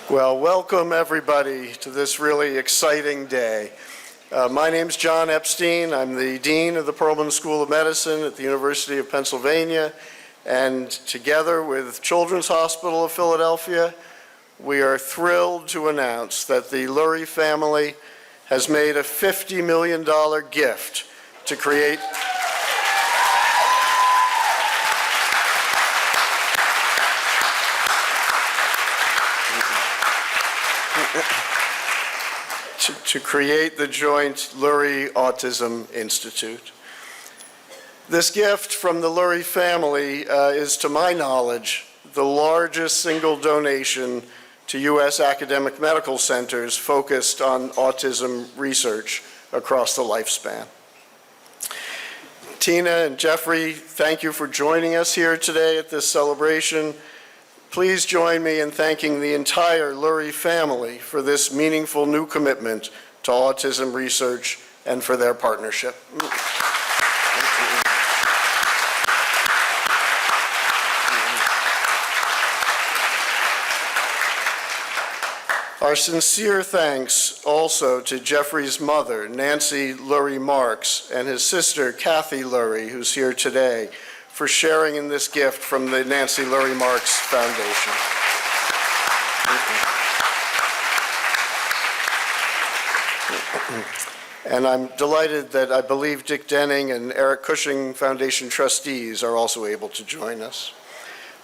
Well, welcome everybody to this really exciting day. My name's John Epstein. I'm the Dean of the Perlman School of Medicine at the University of Pennsylvania, and together with Children's Hospital of Philadelphia, we are thrilled to announce that the Lurie family has made a $50 million gift to create the joint Lurie Autism Institute. This gift from the Lurie family is, to my knowledge, the largest single donation to U.S. academic medical centers focused on autism research across the lifespan. Tina and Jeffrey, thank you for joining us here today at this celebration. Please join me in thanking the entire Lurie family for this meaningful new commitment to autism research and for their partnership. Our sincere thanks also to Jeffrey's mother, Nancy Lurie Marks, and his sister, Kathy Lurie, who's here today, for sharing in this gift from the Nancy Lurie Marks Foundation. And I'm delighted that I believe Dick Denning and Eric Cushing Foundation trustees are also able to join us.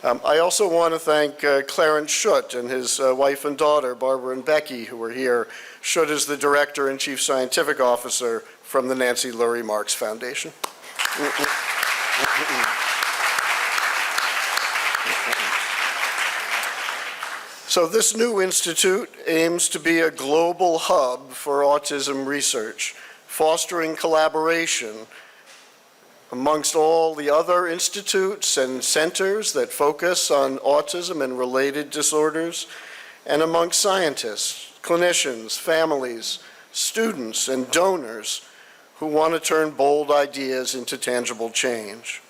I also want to thank Clarence Schutt and his wife and daughter, Barbara and Becky, who are here. Schutt is the Director and Chief Scientific Officer from the Nancy Lurie Marks Foundation. So this new institute aims to be a global hub for autism research, fostering collaboration amongst all the other institutes and centers that focus on autism and related disorders, and amongst scientists, clinicians, families, students, and donors who want to turn bold ideas into tangible change.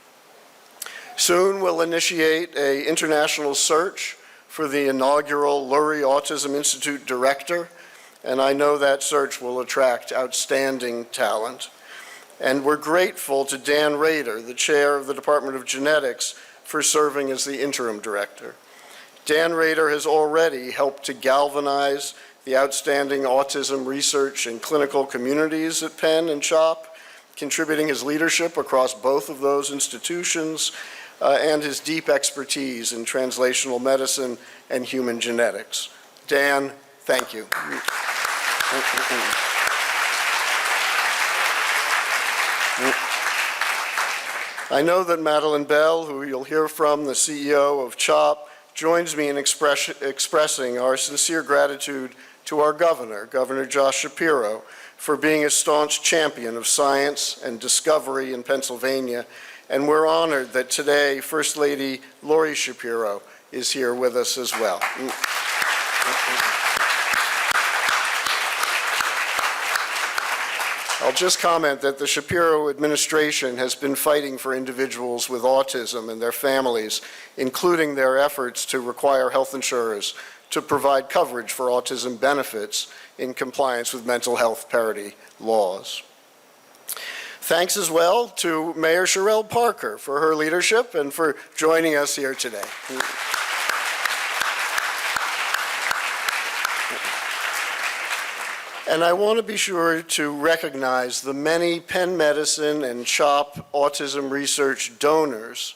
Soon we'll initiate an international search for the inaugural Lurie Autism Institute director, and I know that search will attract outstanding talent. And we're grateful to Dan Rader, the chair of the Department of Genetics, for serving as the interim director. Dan Rader has already helped to galvanize the outstanding autism research and clinical communities at Penn and CHOP, contributing his leadership across both of those institutions, and his deep expertise in translational medicine and human genetics. Dan, thank you. I know that Madeline Bell, who you'll hear from, the CEO of CHOP, joins me in expressing our sincere gratitude to our governor, Governor Josh Shapiro, for being a staunch champion of science and discovery in Pennsylvania. And we're honored that today First Lady Lurie Shapiro is here with us as well. I'll just comment that the Shapiro administration has been fighting for individuals with autism and their families, including their efforts to require health insurers to provide coverage for autism benefits in compliance with mental health parity laws. Thanks as well to Mayor Sherelle Parker for her leadership and for joining us here today. And I want to be sure to recognize the many Penn Medicine and CHOP autism research donors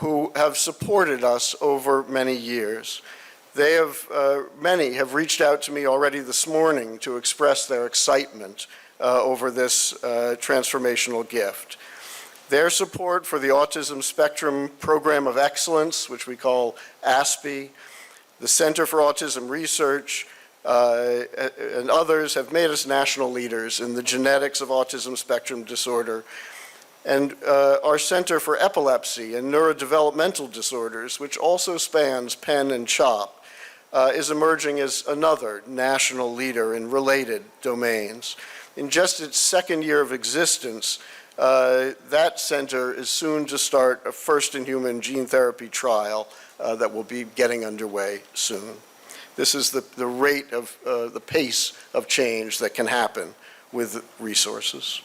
who have supported us over many years. Many have reached out to me already this morning to express their excitement over this transformational gift. Their support for the Autism Spectrum Program of Excellence, which we call ASPE, the Center for Autism Research, and others have made us national leaders in the genetics of autism spectrum disorder. And our Center for Epilepsy and Neurodevelopmental Disorders, which also spans Penn and CHOP, is emerging as another national leader in related domains. In just its second year of existence, that center is soon to start a first-in-human gene therapy trial that will be getting underway soon. This is the rate of, the pace of change that can happen with resources.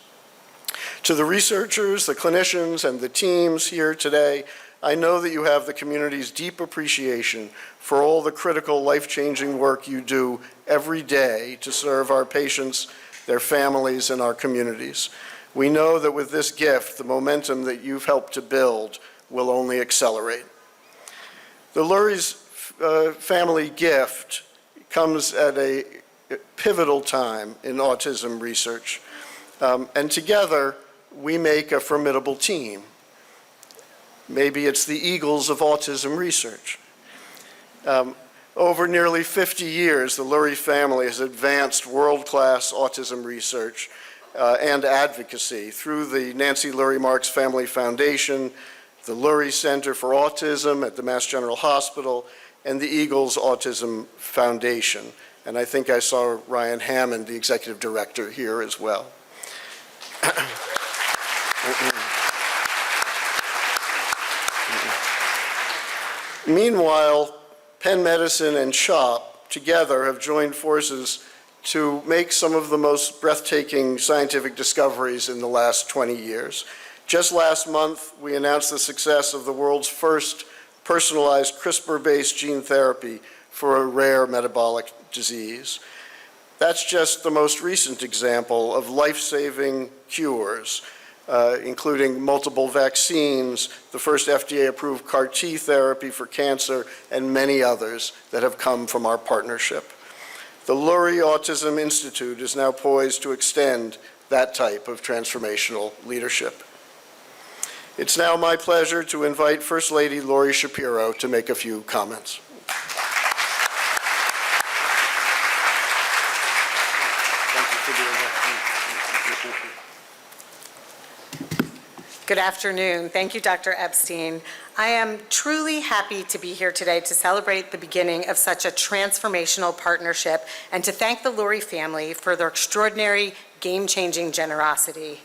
To the researchers, the clinicians, and the teams here today, I know that you have the community's deep appreciation for all the critical, life-changing work you do every day to serve our patients, their families, and our communities. We know that with this gift, the momentum that you've helped to build will only accelerate. The Lurie's family gift comes at a pivotal time in autism research, and together we make a formidable team. Maybe it's the Eagles of autism research. Over nearly 50 years, the Lurie family has advanced world-class autism research and advocacy through the Nancy Lurie Marks Family Foundation, the Lurie Center for Autism at the Mass General Hospital, and the Eagles Autism Foundation. And I think I saw Ryan Hammond, the executive director, here as well. Meanwhile, Penn Medicine and CHOP together have joined forces to make some of the most breathtaking scientific discoveries in the last 20 years. Just last month, we announced the success of the world's first personalized CRISPR-based gene therapy for a rare metabolic disease. That's just the most recent example of life-saving cures, including multiple vaccines, the first FDA-approved CAR T therapy for cancer, and many others that have come from our partnership. The Lurie Autism Institute is now poised to extend that type of transformational leadership. It's now my pleasure to invite First Lady Lori Shapiro to make a few comments. Good afternoon. Thank you, Dr. Epstein. I am truly happy to be here today to celebrate the beginning of such a transformational partnership and to thank the Lurie family for their extraordinary, game-changing generosity.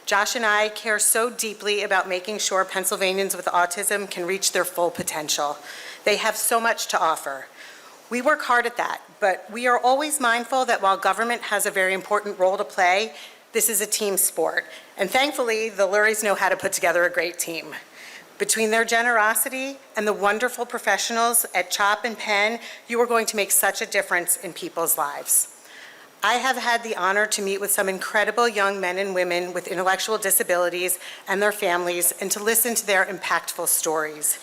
Josh and I care so deeply about making sure Pennsylvanians with autism can reach their full potential. They have so much to offer. We work hard at that, but we are always mindful that while government has a very important role to play, this is a team sport, and thankfully, the Luries know how to put together a great team. Between their generosity and the wonderful professionals at CHOP and Penn, you are going to make such a difference in people's lives. I have had the honor to meet with some incredible young men and women with intellectual disabilities and their families, and to listen to their impactful stories.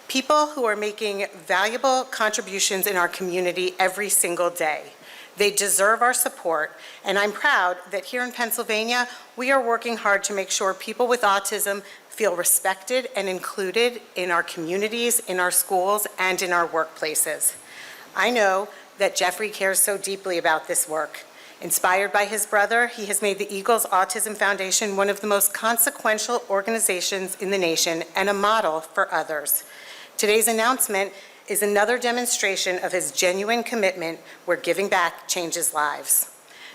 People who are making valuable contributions in our community every single day. They deserve our support, and I'm proud that here in Pennsylvania, we are working hard to make sure people with autism feel respected and included in our communities, in our schools, and in our workplaces. I know that Jeffrey cares so deeply about this work. Inspired by his brother, he has made the Eagles Autism Foundation one of the most consequential organizations in the nation and a model for others. Today's announcement is another demonstration of his genuine commitment where giving back changes lives.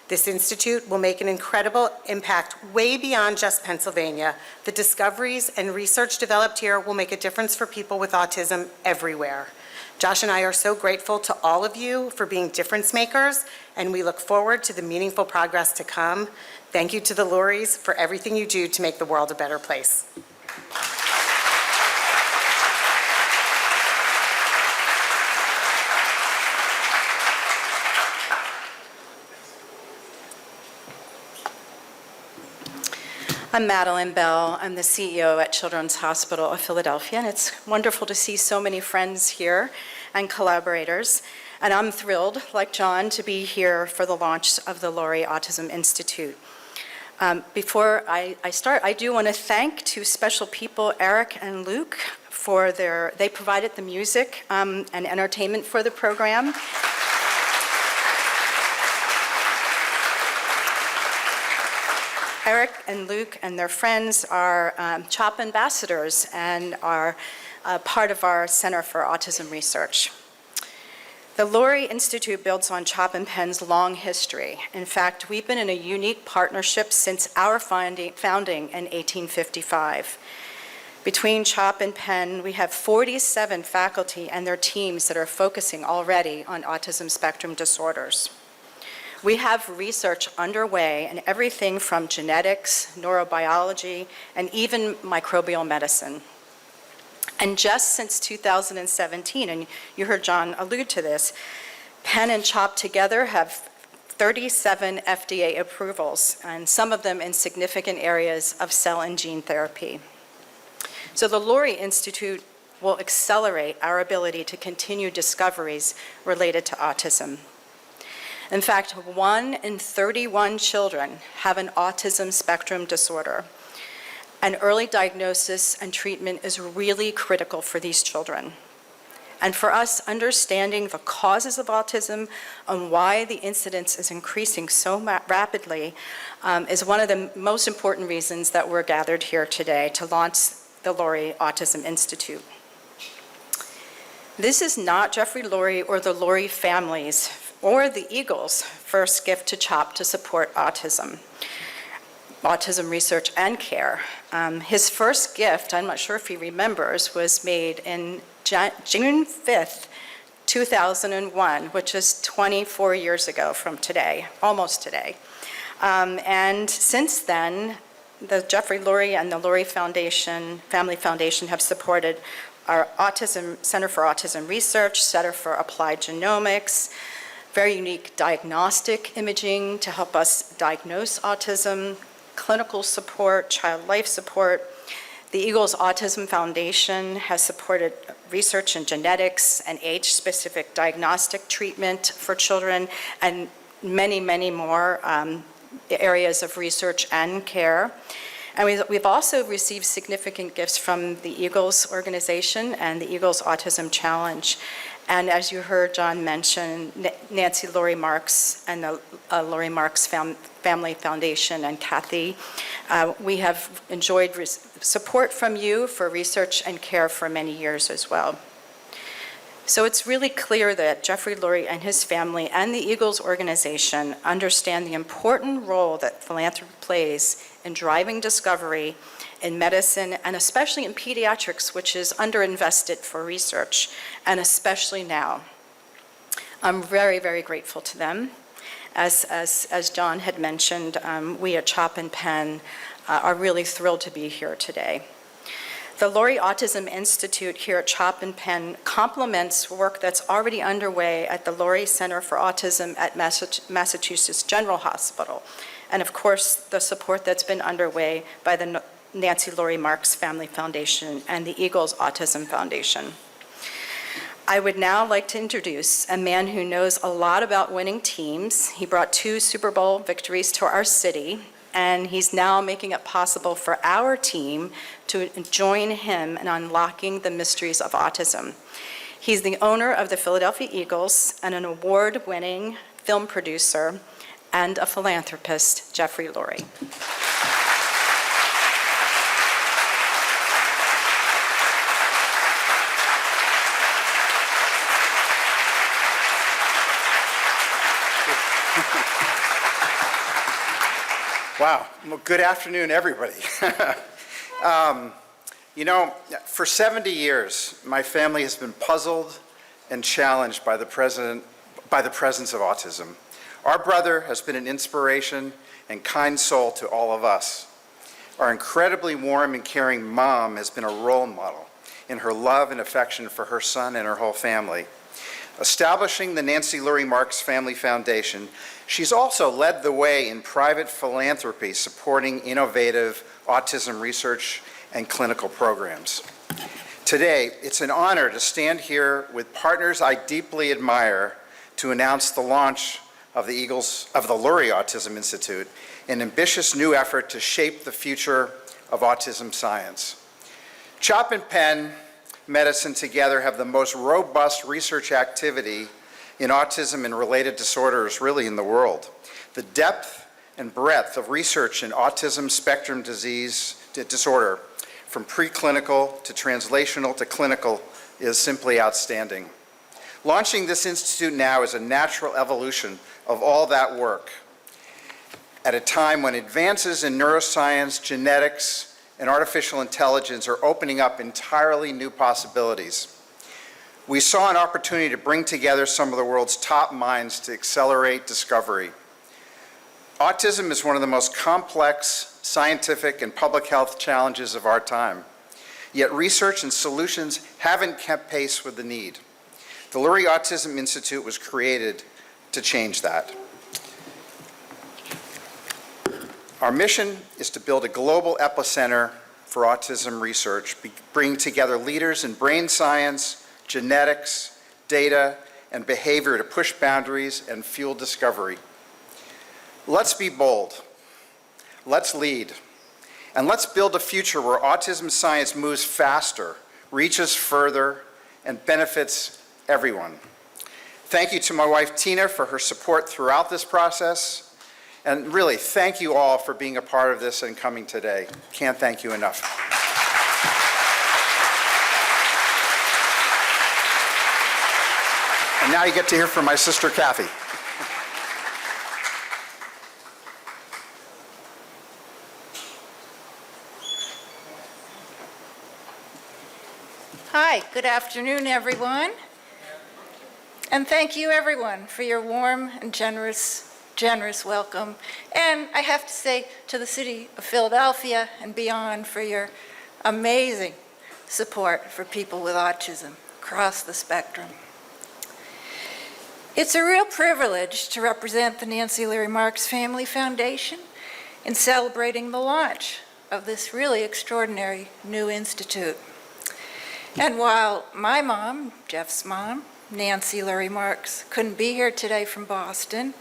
This institute will make an incredible impact way beyond just Pennsylvania. The discoveries and research developed here will make a difference for people with autism everywhere. Josh and I are so grateful to all of you for being difference makers, and we look forward to the meaningful progress to come. Thank you to the Luries for everything you do to make the world a better place. I'm Madeline Bell. I'm the CEO at Children's Hospital of Philadelphia, and it's wonderful to see so many friends here and collaborators. And I'm thrilled, like John, to be here for the launch of the Lurie Autism Institute. Before I start, I do want to thank two special people, Eric and Luke, for they provided the music and entertainment for the program. Eric and Luke and their friends are CHOP ambassadors and are part of our Center for Autism Research. The Lurie Institute builds on CHOP and Penn's long history. In fact, we've been in a unique partnership since our founding in 1855. Between CHOP and Penn, we have 47 faculty and their teams that are focusing already on autism spectrum disorders. We have research underway in everything from genetics, neurobiology, and even microbial medicine. And just since 2017, and you heard John allude to this, Penn and CHOP together have 37 FDA approvals, and some of them in significant areas of cell and gene therapy. So the Lurie Institute will accelerate our ability to continue discoveries related to autism. In fact, 1 in 31 children have an autism spectrum disorder, and early diagnosis and treatment is really critical for these children. And for us, understanding the causes of autism and why the incidence is increasing so rapidly is one of the most important reasons that we're gathered here today to launch the Lurie Autism Institute. This is not Jeffrey Lurie or the Lurie families or the Eagles' first gift to CHOP to support autism research and care. His first gift, I'm not sure if he remembers, was made in June 5th, 2001, which is 24 years ago from today, almost today. And since then, the Jeffrey Lurie and the Lurie Family Foundation have supported our Center for Autism Research, Center for Applied Genomics, very unique diagnostic imaging to help us diagnose autism, clinical support, child life support. The Eagles Autism Foundation has supported research in genetics and age-specific diagnostic treatment for children, and many, many more areas of research and care. And we've also received significant gifts from the Eagles organization and the Eagles Autism Challenge. And as you heard John mention, Nancy Lurie Marks and the Lurie Marks Family Foundation and Kathy, we have enjoyed support from you for research and care for many years as well. So it's really clear that Jeffrey Lurie and his family and the Eagles organization understand the important role that philanthropy plays in driving discovery in medicine, and especially in pediatrics, which is underinvested for research, and especially now. I'm very, very grateful to them. As John had mentioned, we at CHOP and Penn are really thrilled to be here today. The Lurie Autism Institute here at CHOP and Penn complements work that's already underway at the Lurie Center for Autism at Massachusetts General Hospital, and of course, the support that's been underway by the Nancy Lurie Marks Family Foundation and the Eagles Autism Foundation. I would now like to introduce a man who knows a lot about winning teams. He brought 2 Super Bowl victories to our city, and he's now making it possible for our team to join him in unlocking the mysteries of autism. He's the owner of the Philadelphia Eagles and an award-winning film producer and a philanthropist, Jeffrey Lurie. Wow. Well, good afternoon, everybody. You know, for 70 years, my family has been puzzled and challenged by the presence of autism. Our brother has been an inspiration and kind soul to all of us. Our incredibly warm and caring mom has been a role model in her love and affection for her son and her whole family. Establishing the Nancy Lurie Marks Family Foundation, she's also led the way in private philanthropy supporting innovative autism research and clinical programs. Today, it's an honor to stand here with partners I deeply admire to announce the launch of the Lurie Autism Institute, an ambitious new effort to shape the future of autism science. CHOP and Penn Medicine together have the most robust research activity in autism and related disorders really in the world. The depth and breadth of research in autism spectrum disorder, from preclinical to translational to clinical, is simply outstanding. Launching this institute now is a natural evolution of all that work at a time when advances in neuroscience, genetics, and artificial intelligence are opening up entirely new possibilities. We saw an opportunity to bring together some of the world's top minds to accelerate discovery. Autism is one of the most complex scientific and public health challenges of our time, yet research and solutions haven't kept pace with the need. The Lurie Autism Institute was created to change that. Our mission is to build a global epicenter for autism research, bringing together leaders in brain science, genetics, data, and behavior to push boundaries and fuel discovery. Let's be bold. Let's lead. And let's build a future where autism science moves faster, reaches further, and benefits everyone. Thank you to my wife, Tina, for her support throughout this process. And really, thank you all for being a part of this and coming today. Can't thank you enough. And now you get to hear from my sister, Coffey. Hi, good afternoon, everyone. And thank you, everyone, for your warm and generous welcome. And I have to say to the city of Philadelphia and beyond for your amazing support for people with autism across the spectrum. It's a real privilege to represent the Nancy Lurie Marks Family Foundation in celebrating the launch of this really extraordinary new institute. And while my mom, Jeff's mom, Nancy Lurie Marks, couldn't be here today from Boston,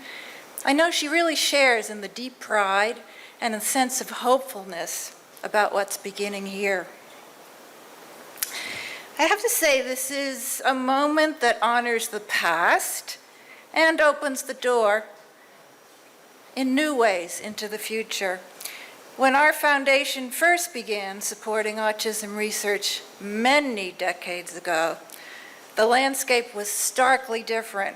I know she really shares in the deep pride and a sense of hopefulness about what's beginning here. I have to say this is a moment that honors the past and opens the door in new ways into the future. When our foundation first began supporting autism research many decades ago, the landscape was starkly different.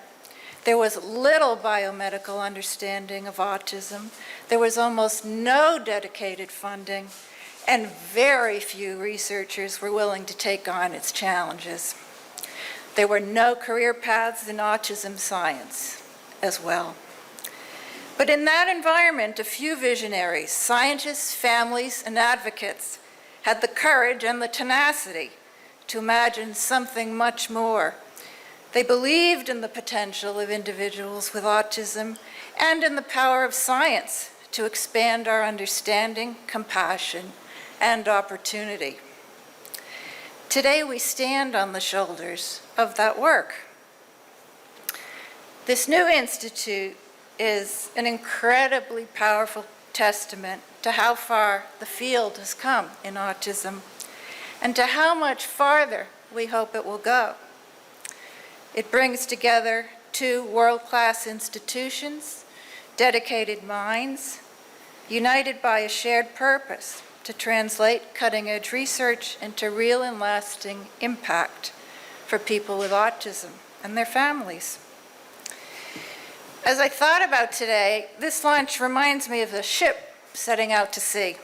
There was little biomedical understanding of autism. There was almost no dedicated funding, and very few researchers were willing to take on its challenges. There were no career paths in autism science as well. But in that environment, a few visionaries, scientists, families, and advocates had the courage and the tenacity to imagine something much more. They believed in the potential of individuals with autism and in the power of science to expand our understanding, compassion, and opportunity. Today, we stand on the shoulders of that work. This new institute is an incredibly powerful testament to how far the field has come in autism and to how much farther we hope it will go. It brings together two world-class institutions, dedicated minds, united by a shared purpose to translate cutting-edge research into real and lasting impact for people with autism and their families. As I thought about today, this launch reminds me of a ship setting out to sea.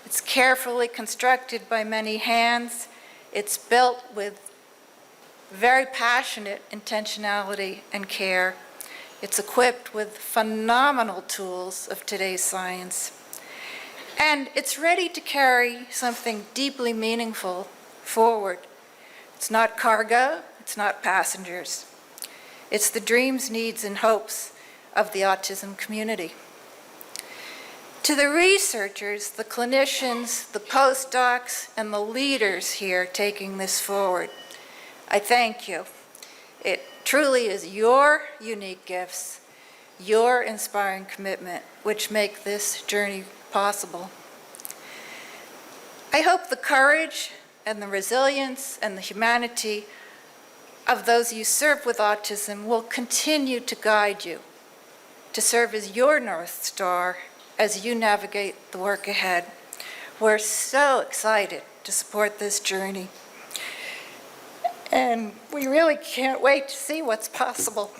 It's carefully constructed by many hands. It's built with very passionate intentionality and care. It's equipped with phenomenal tools of today's science. And it's ready to carry something deeply meaningful forward. It's not cargo, it's not passengers. It's the dreams, needs, and hopes of the autism community. To the researchers, the clinicians, the postdocs, and the leaders here taking this forward, I thank you. It truly is your unique gifts, your inspiring commitment, which make this journey possible. I hope the courage and the resilience and the humanity of those you serve with autism will continue to guide you, to serve as your North Star as you navigate the work ahead. We're so excited to support this journey. And we really can't wait to see what's possible.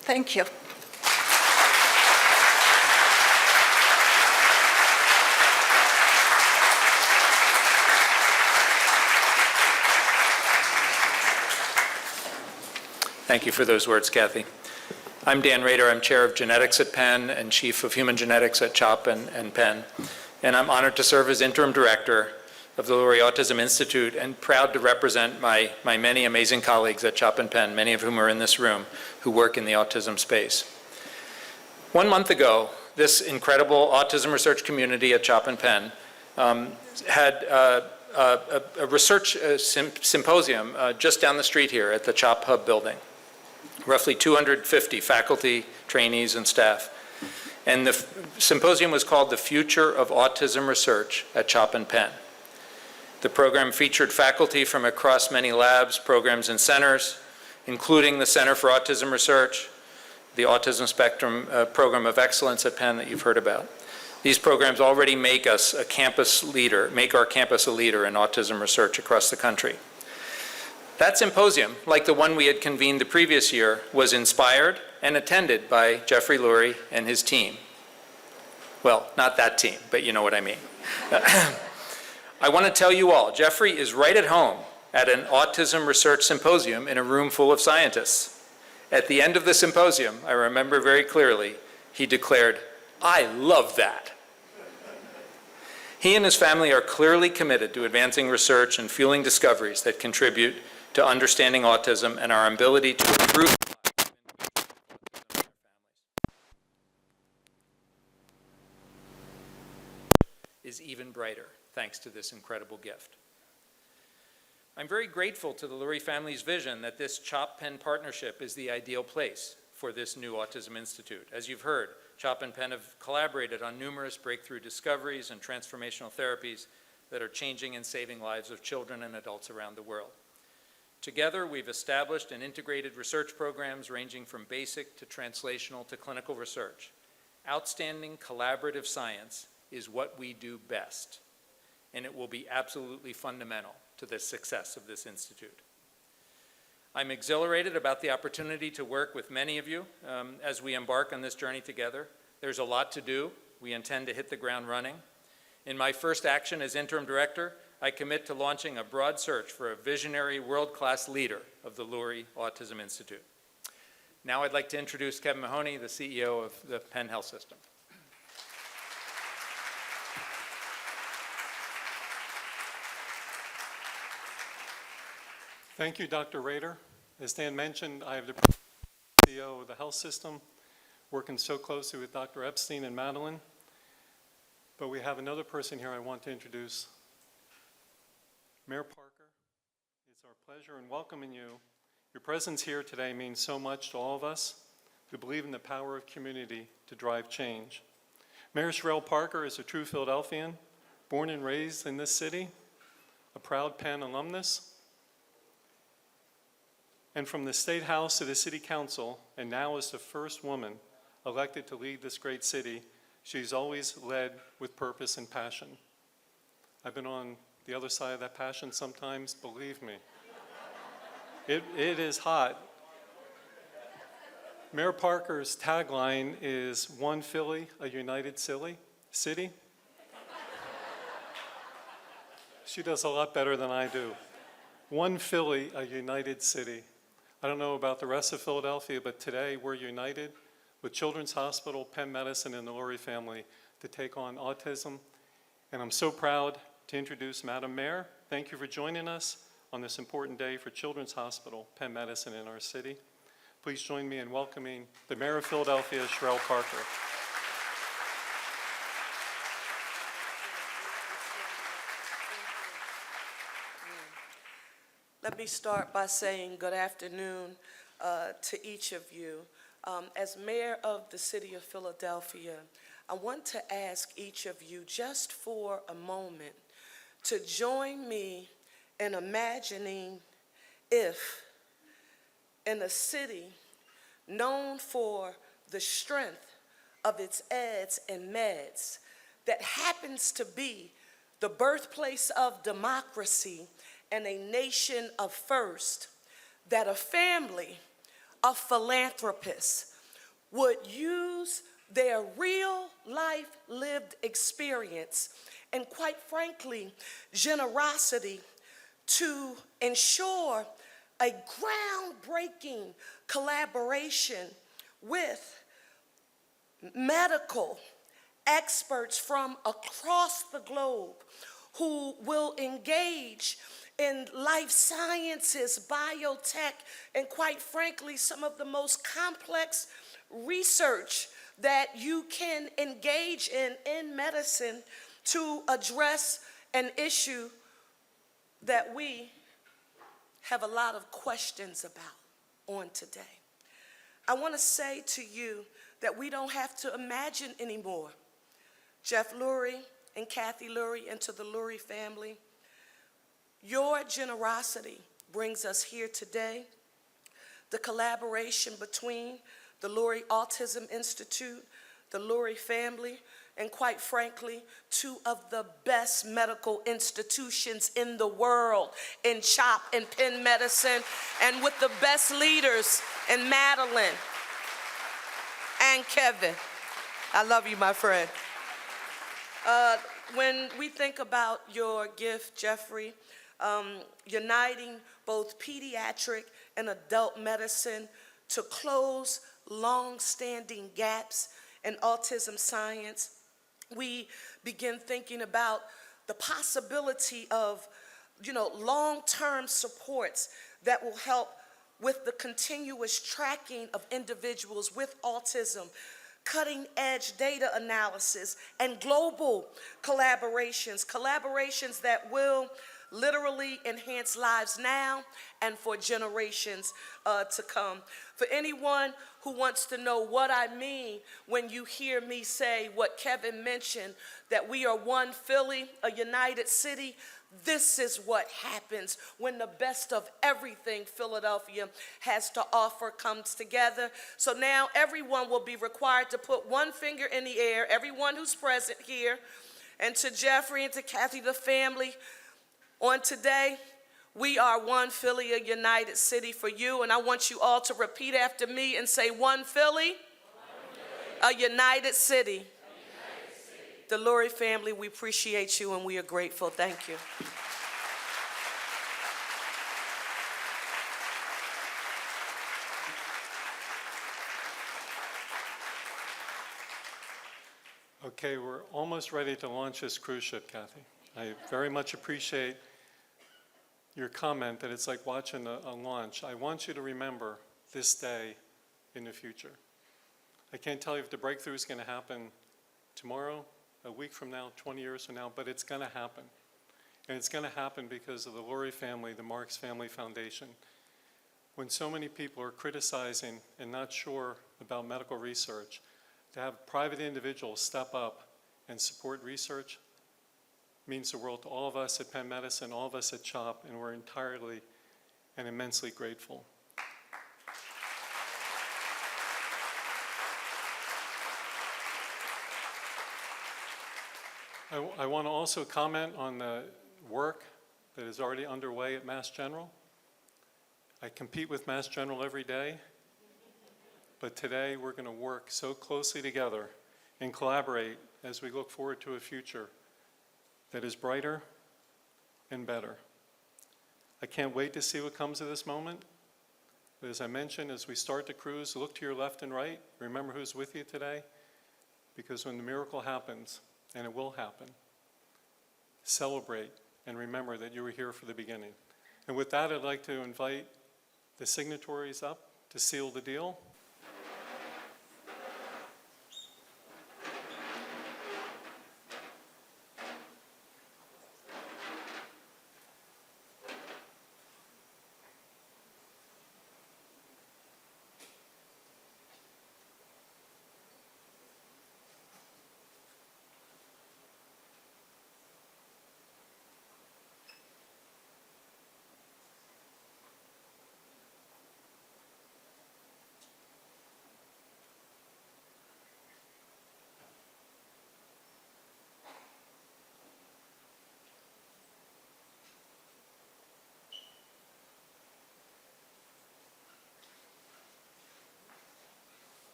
Thank you. Thank you for those words, Kathy. I'm Dan Rader. I'm chair of genetics at Penn and chief of human genetics at CHOP and Penn. And I'm honored to serve as interim director of the Lurie Autism Institute and proud to represent my many amazing colleagues at CHOP and Penn, many of whom are in this room, who work in the autism space. 1 month ago, this incredible autism research community at CHOP and Penn had a research symposium just down the street here at the CHOP Hub building. Roughly 250 faculty, trainees, and staff. And the symposium was called The Future of Autism Research at CHOP and Penn. The program featured faculty from across many labs, programs, and centers, including the Center for Autism Research, the Autism Spectrum Program of Excellence at Penn that you've heard about. These programs already make us a campus leader, make our campus a leader in autism research across the country. That symposium, like the one we had convened the previous year, was inspired and attended by Jeffrey Lurie and his team. Well, not that team, but you know what I mean. I want to tell you all, Jeffrey is right at home at an autism research symposium in a room full of scientists. At the end of the symposium, I remember very clearly, he declared, "I love that." He and his family are clearly committed to advancing research and fueling discoveries that contribute to understanding autism and our ability to improve the lives of individuals and their families. Is even brighter thanks to this incredible gift. I'm very grateful to the Lurie family's vision that this CHOP-Penn partnership is the ideal place for this new Autism Institute. As you've heard, CHOP and Penn have collaborated on numerous breakthrough discoveries and transformational therapies that are changing and saving lives of children and adults around the world. Together, we've established and integrated research programs ranging from basic to translational to clinical research. Outstanding collaborative science is what we do best, and it will be absolutely fundamental to the success of this institute. I'm exhilarated about the opportunity to work with many of you as we embark on this journey together. There's a lot to do. We intend to hit the ground running. In my first action as interim director, I commit to launching a broad search for a visionary world-class leader of the Lurie Autism Institute. Now I'd like to introduce Kevin Mahoney, the CEO of the Penn Health System. Thank you, Dr. Rader. As Dan mentioned, I have the CEO of the health system, working so closely with Dr. Epstein and Madeline. But we have another person here I want to introduce. Mayor Parker, it's our pleasure in welcoming you. Your presence here today means so much to all of us who believe in the power of community to drive change. Mayor Sherelle Parker is a true Philadelphian, born and raised in this city, a proud Penn alumnus, and from the State House to the City Council, and now as the first woman elected to lead this great city, she's always led with purpose and passion. I've been on the other side of that passion sometimes, believe me. It is hot. Mayor Parker's tagline is "One Philly, a united city." She does a lot better than I do. One Philly, a united city. I don't know about the rest of Philadelphia, but today we're united with Children's Hospital, Penn Medicine, and the Lurie family to take on autism. And I'm so proud to introduce Madam Mayor. Thank you for joining us on this important day for Children's Hospital, Penn Medicine in our city. Please join me in welcoming the Mayor of Philadelphia, Sherelle Parker. Let me start by saying good afternoon to each of you. As mayor of the city of Philadelphia, I want to ask each of you just for a moment to join me in imagining if in a city known for the strength of its eds and meds that happens to be the birthplace of democracy and a nation of first, that a family of philanthropists would use their real life lived experience and, quite frankly, generosity to ensure a groundbreaking collaboration with medical experts from across the globe who will engage in life sciences, biotech, and quite frankly, some of the most complex research that you can engage in medicine to address an issue that we have a lot of questions about on today. I want to say to you that we don't have to imagine anymore. Jeff Lurie and Kathy Lurie, and to the Lurie family, your generosity brings us here today. The collaboration between the Lurie Autism Institute, the Lurie family, and quite frankly, two of the best medical institutions in the world in CHOP and Penn medicine, and with the best leaders in Madeline and Kevin. I love you, my friend. When we think about your gift, Jeffrey, uniting both pediatric and adult medicine to close long-standing gaps in autism science, we begin thinking about the possibility of, long-term supports that will help with the continuous tracking of individuals with autism, cutting-edge data analysis, and global collaborations that will literally enhance lives now and for generations to come. For anyone who wants to know what I mean when you hear me say what Kevin mentioned, that we are one Philly, a united city, this is what happens when the best of everything Philadelphia has to offer comes together. So now everyone will be required to put one finger in the air, everyone who's present here, and to Jeffrey and to Kathy, the family, on today, we are one Philly, a united city for you, and I want you all to repeat after me and say, one Philly, a united city. The Lurie family, we appreciate you and we are grateful. Thank you. Okay, we're almost ready to launch this cruise ship, Kathy. I very much appreciate your comment that it's like watching a launch. I want you to remember this day in the future. I can't tell you if the breakthrough is going to happen tomorrow, a week from now, 20 years from now, but it's going to happen. And it's going to happen because of the Lurie family, the Marks Family Foundation. When so many people are criticizing and not sure about medical research, to have private individuals step up and support research means the world to all of us at Penn Medicine, all of us at CHOP, and we're entirely and immensely grateful. I want to also comment on the work that is already underway at Mass General. I compete with Mass General every day, but today we're going to work so closely together and collaborate as we look forward to a future that is brighter and better. I can't wait to see what comes of this moment. But as I mentioned, as we start the cruise, look to your left and right. Remember who's with you today, because when the miracle happens, and it will happen, celebrate and remember that you were here for the beginning. And with that, I'd like to invite the signatories up to seal the deal.